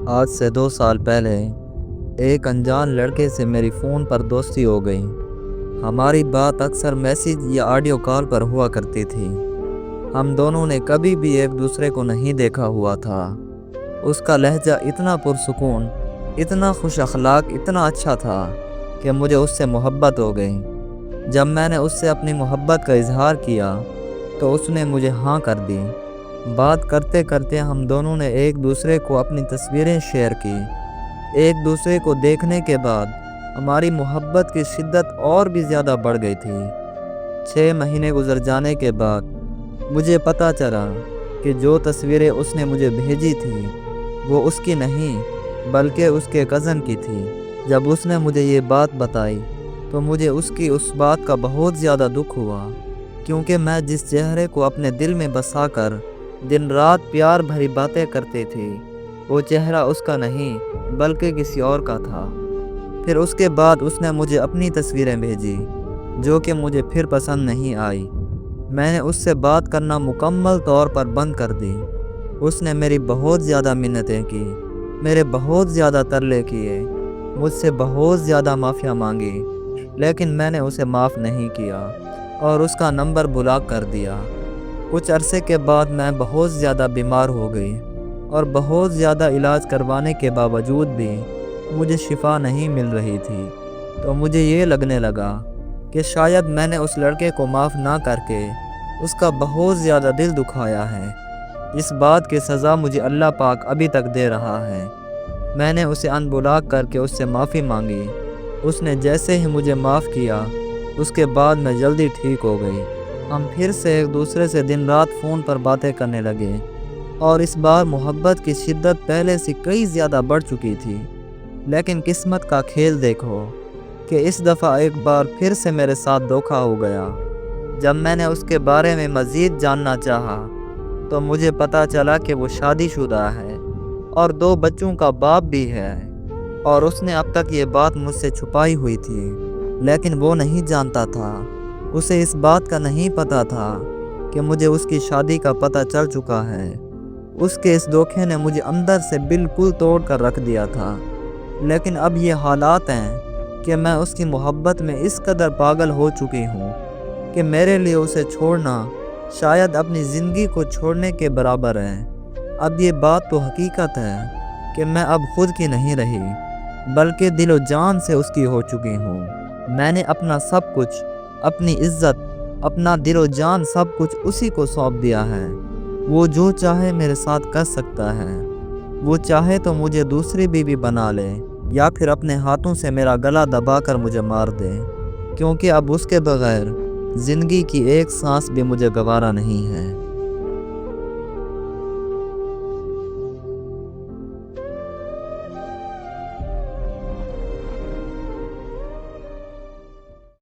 آج سے 2 سال پہلے ایک انجان لڑکے سے میری فون پر دوستی ہو گئی۔ ہماری بات اکثر میسیج یا آڈیو کال پر ہوا کرتی تھی۔ ہم دونوں نے کبھی بھی ایک دوسرے کو نہیں دیکھا ہوا تھا۔ اس کا لہجہ اتنا پرسکون، اتنا خوش اخلاق، اتنا اچھا تھا کہ مجھے اس سے محبت ہو گئی۔ جب میں نے اس سے اپنی محبت کا اظہار کیا تو اس نے مجھے ہاں کر دی۔ بات کرتے کرتے ہم دونوں نے ایک دوسرے کو اپنی تصویریں شیئر کی۔ ایک دوسرے کو دیکھنے کے بعد ہماری محبت کی شدت اور بھی زیادہ بڑھ گئی تھی۔ 6 مہینے گزر جانے کے بعد مجھے پتہ چلا کہ جو تصویریں اس نے مجھے بھیجی تھی وہ اس کی نہیں بلکہ اس کے کزن کی تھی۔ جب اس نے مجھے یہ بات بتائی تو مجھے اس کی اس بات کا بہت زیادہ دکھ ہوا، کیونکہ میں جس چہرے کو اپنے دل میں بسا کر دن رات پیار بھری باتیں کرتی تھی وہ چہرہ اس کا نہیں بلکہ کسی اور کا تھا۔ پھر اس کے بعد اس نے مجھے اپنی تصویریں بھیجی جو کہ مجھے پھر پسند نہیں آئی۔ میں نے اس سے بات کرنا مکمل طور پر بند کر دی۔ اس نے میری بہت زیادہ منتیں کی، میرے بہت زیادہ ترلے کیے، مجھ سے بہت زیادہ معافیاں مانگی، لیکن میں نے اسے معاف نہیں کیا اور اس کا نمبر بلاک کر دیا۔ کچھ عرصے کے بعد میں بہت زیادہ بیمار ہو گئی اور بہت زیادہ علاج کروانے کے باوجود بھی مجھے شفا نہیں مل رہی تھی۔ تو مجھے یہ لگنے لگا کہ شاید میں نے اس لڑکے کو معاف نہ کر کے اس کا بہت زیادہ دل دکھایا ہے۔ اس بات کی سزا مجھے اللہ پاک ابھی تک دے رہا ہے۔ میں نے اسے ان بلاک کر کے اس سے معافی مانگی۔ اس نے جیسے ہی مجھے معاف کیا اس کے بعد میں جلدی ٹھیک ہو گئی۔ ہم پھر سے ایک دوسرے سے دن رات فون پر باتیں کرنے لگے اور اس بار محبت کی شدت پہلے سے کئی زیادہ بڑھ چکی تھی۔ لیکن قسمت کا کھیل دیکھو کہ اس دفعہ ایک بار پھر سے میرے ساتھ دھوکا ہو گیا۔ جب میں نے اس کے بارے میں مزید جاننا چاہا تو مجھے پتہ چلا کہ وہ شادی شدہ ہے اور 2 بچوں کا باپ بھی ہے، اور اس نے اب تک یہ بات مجھ سے چھپائی ہوئی تھی، لیکن وہ نہیں جانتا تھا۔ اسے اس بات کا نہیں پتہ تھا کہ مجھے اس کی شادی کا پتہ چل چکا ہے۔ اس کے اس دھوکے نے مجھے اندر سے بالکل توڑ کر رکھ دیا تھا۔ لیکن اب یہ حالات ہیں کہ میں اس کی محبت میں اس قدر پاگل ہو چکی ہوں کہ میرے لیے اسے چھوڑنا شاید اپنی زندگی کو چھوڑنے کے برابر ہے۔ اب یہ بات تو حقیقت ہے کہ میں اب خود کی نہیں رہی بلکہ دل و جان سے اس کی ہو چکی ہوں۔ میں نے اپنا سب کچھ، اپنی عزت، اپنا دل و جان سب کچھ اسی کو سونپ دیا ہے۔ وہ جو چاہے میرے ساتھ کر سکتا ہے۔ وہ چاہے تو مجھے دوسری بیوی بنا لے یا پھر اپنے ہاتھوں سے میرا گلا دبا کر مجھے مار دے، کیونکہ اب اس کے بغیر زندگی کی ایک سانس بھی مجھے گوارا نہیں ہے۔